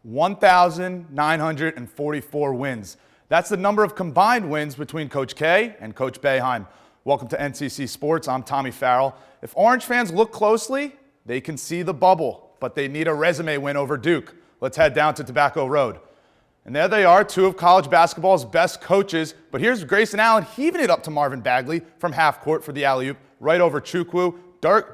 1,944 wins. That's the number of combined wins between Coach K and Coach Boeheim. Welcome to NCC Sports. I'm Tommy Farrell. If Orange fans look closely, they can see the bubble, but they need a resume win over Duke. Let's head down to Tobacco Road. And there they are, two of college basketball's best coaches. But here's Grayson Allen heaving it up to Marvin Bagley from half court for the alley-oop right over Chukwu.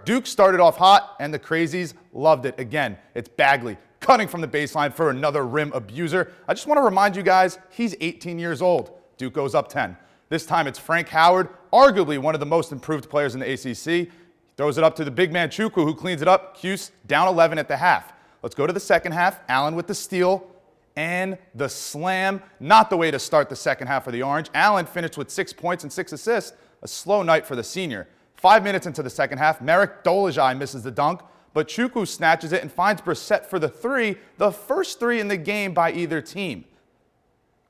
Duke started off hot, and the Crazies loved it. Again, it's Bagley cutting from the baseline for another rim abuser. I just want to remind you guys, he's 18 years old. Duke goes up 10. This time it's Frank Howard, arguably one of the most improved players in the ACC. He throws it up to the big man Chukwu, who cleans it up. Cuse down 11 at the half. Let's go to the second half. Allen with the steal and the slam. Not the way to start the second half of the Orange. Allen finished with 6 points and 6 assists. A slow night for the senior. 5 minutes into the second half, Merrick Dolezaj misses the dunk, but Chukwu snatches it and finds Brissett for the three, the first three in the game by either team.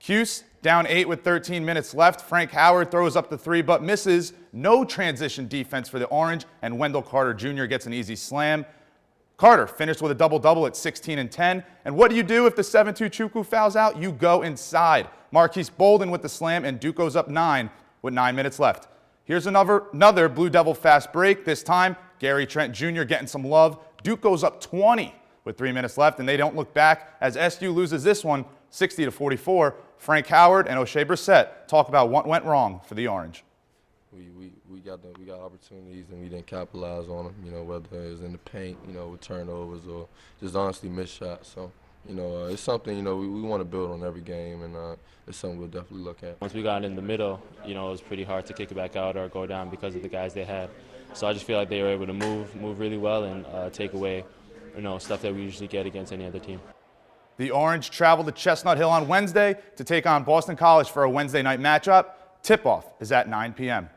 Cuse down 8 with 13 minutes left. Frank Howard throws up the three but misses. No transition defense for the Orange, and Wendell Carter Jr. gets an easy slam. Carter finished with a double-double at 16 and 10. And what do you do if the 7-2 Chukwu fouls out? You go inside. Marquise Bolden with the slam, and Duke goes up 9 with 9 minutes left. Here's another Blue Devil fast break. This time, Gary Trent Jr. getting some love. Duke goes up 20 with 3 minutes left, and they don't look back as SU loses this one 60-44. Frank Howard and O'Shea Brissett talk about what went wrong for the Orange. We got opportunities and we didn't capitalize on them, whether it was in the paint, with turnovers or just honestly missed shots. So, it's something, we want to build on every game, and it's something we'll definitely look at. Once we got in the middle, it was pretty hard to kick it back out or go down because of the guys they had. So I just feel like they were able to move really well and take away, stuff that we usually get against any other team. The Orange travel to Chestnut Hill on Wednesday to take on Boston College for a Wednesday night matchup. Tip-off is at 9 p.m.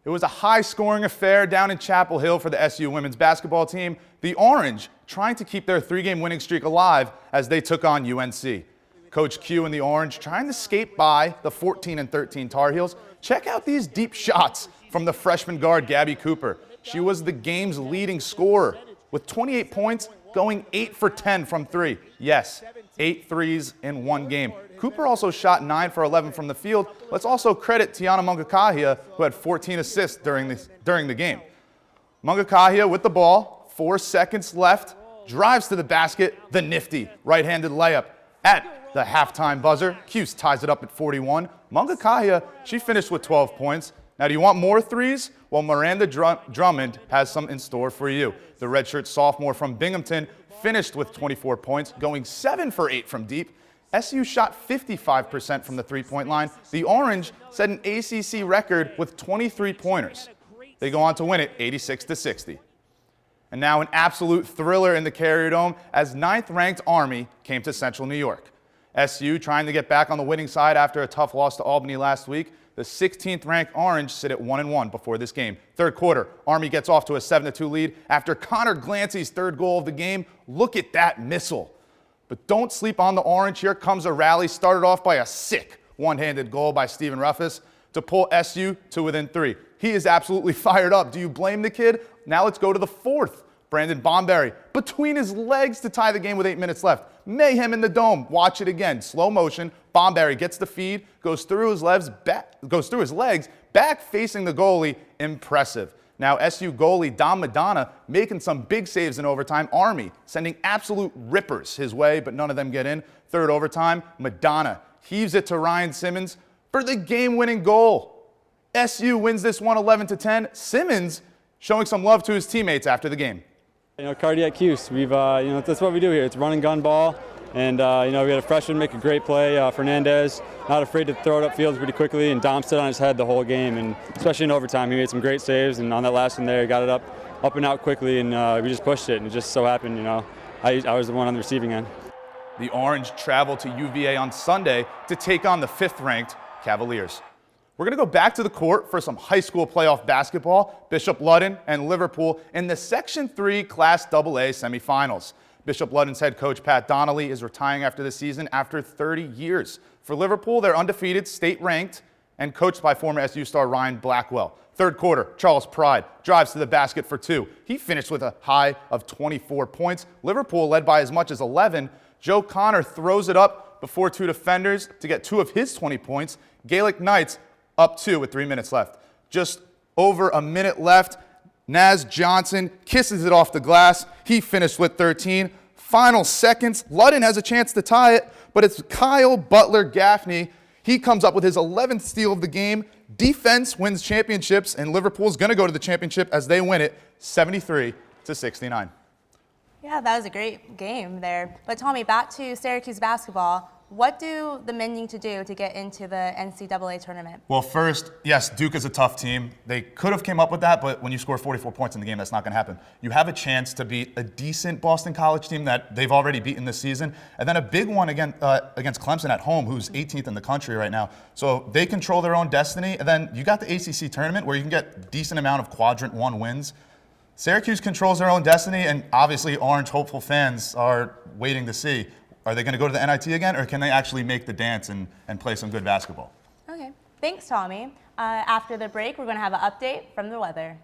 It was a high-scoring affair down in Chapel Hill for the SU women's basketball team. The Orange trying to keep their 3-game winning streak alive as they took on UNC. Coach Q and the Orange trying to skate by the 14 and 13 Tar Heels. Check out these deep shots from the freshman guard Gabby Cooper. She was the game's leading scorer with 28 points, going 8 for 10 from 3. Yes, 8 threes in one game. Cooper also shot 9 for 11 from the field. Let's also credit Tiana Mungakahia, who had 14 assists during the game. Mungakahia with the ball, 4 seconds left, drives to the basket, the nifty right-handed layup at the halftime buzzer. Cuse ties it up at 41. Mungakahia, she finished with 12 points. Now, do you want more threes? Well, Miranda Drummond has some in store for you. The redshirt sophomore from Binghamton finished with 24 points, going 7 for 8 from deep. SU shot 55% from the three-point line. The Orange set an ACC record with 23-pointers. They go on to win it 86-60. And now an absolute thriller in the Carrier Dome as 9th-ranked Army came to Central New York. SU trying to get back on the winning side after a tough loss to Albany last week. The 16th-ranked Orange sit at 1-1 before this game. Third quarter, Army gets off to a 7-2 lead after Connor Glancy's third goal of the game. Look at that missile. But don't sleep on the Orange. Here comes a rally started off by a sick one-handed goal by Stephen Ruffus to pull SU to within 3. He is absolutely fired up. Do you blame the kid? Now let's go to the fourth. Brandon Bomberry between his legs to tie the game with 8 minutes left. Mayhem in the Dome. Watch it again. Slow motion. Bomberry gets the feed, goes through his legs, back facing the goalie. Impressive. Now SU goalie Dom Madonna making some big saves in overtime. Army sending absolute rippers his way, but none of them get in. Third overtime, Madonna heaves it to Ryan Simmons for the game-winning goal. SU wins this one 11-10. Simmons showing some love to his teammates after the game. Cardiac Cuse. We've, that's what we do here. It's run and gun ball. And, we had a freshman make a great play, Fernandez, not afraid to throw it upfield pretty quickly, and Dom stood on his head the whole game, and especially in overtime, he made some great saves, and on that last one there, he got it up and out quickly, and we just pushed it, and it just so happened, I was the one on the receiving end. The Orange travel to UVA on Sunday to take on the 5th-ranked Cavaliers. We're going to go back to the court for some high school playoff basketball, Bishop Ludden and Liverpool in the Section 3 Class AA semifinals. Bishop Ludden's head coach Pat Donnelly is retiring after the season after 30 years. For Liverpool, they're undefeated, state-ranked, and coached by former SU star Ryan Blackwell. Third quarter, Charles Pride drives to the basket for 2. He finished with a high of 24 points. Liverpool led by as much as 11. Joe Connor throws it up before 2 defenders to get 2 of his 20 points. Gaelic Knights up 2 with 3 minutes left. Just over a minute left. Naz Johnson kisses it off the glass. He finished with 13. Final seconds. Ludden has a chance to tie it, but it's Kyle Butler Gaffney. He comes up with his 11th steal of the game. Defense wins championships, and Liverpool's going to go to the championship as they win it 73-69. Yeah, that was a great game there. But Tommy, back to Syracuse basketball. What do the men need to do to get into the NCAA tournament? Well, first, yes, Duke is a tough team. They could have came up with that, but when you score 44 points in the game, that's not going to happen. You have a chance to beat a decent Boston College team that they've already beaten this season, and then a big one against Clemson at home, who's 18th in the country right now. So they control their own destiny, and then you got the ACC tournament where you can get a decent amount of quadrant 1 wins. Syracuse controls their own destiny, and obviously Orange hopeful fans are waiting to see. Are they going to go to the NIT again, or can they actually make the dance and play some good basketball? Okay. Thanks, Tommy. After the break, we're going to have an update from the weather.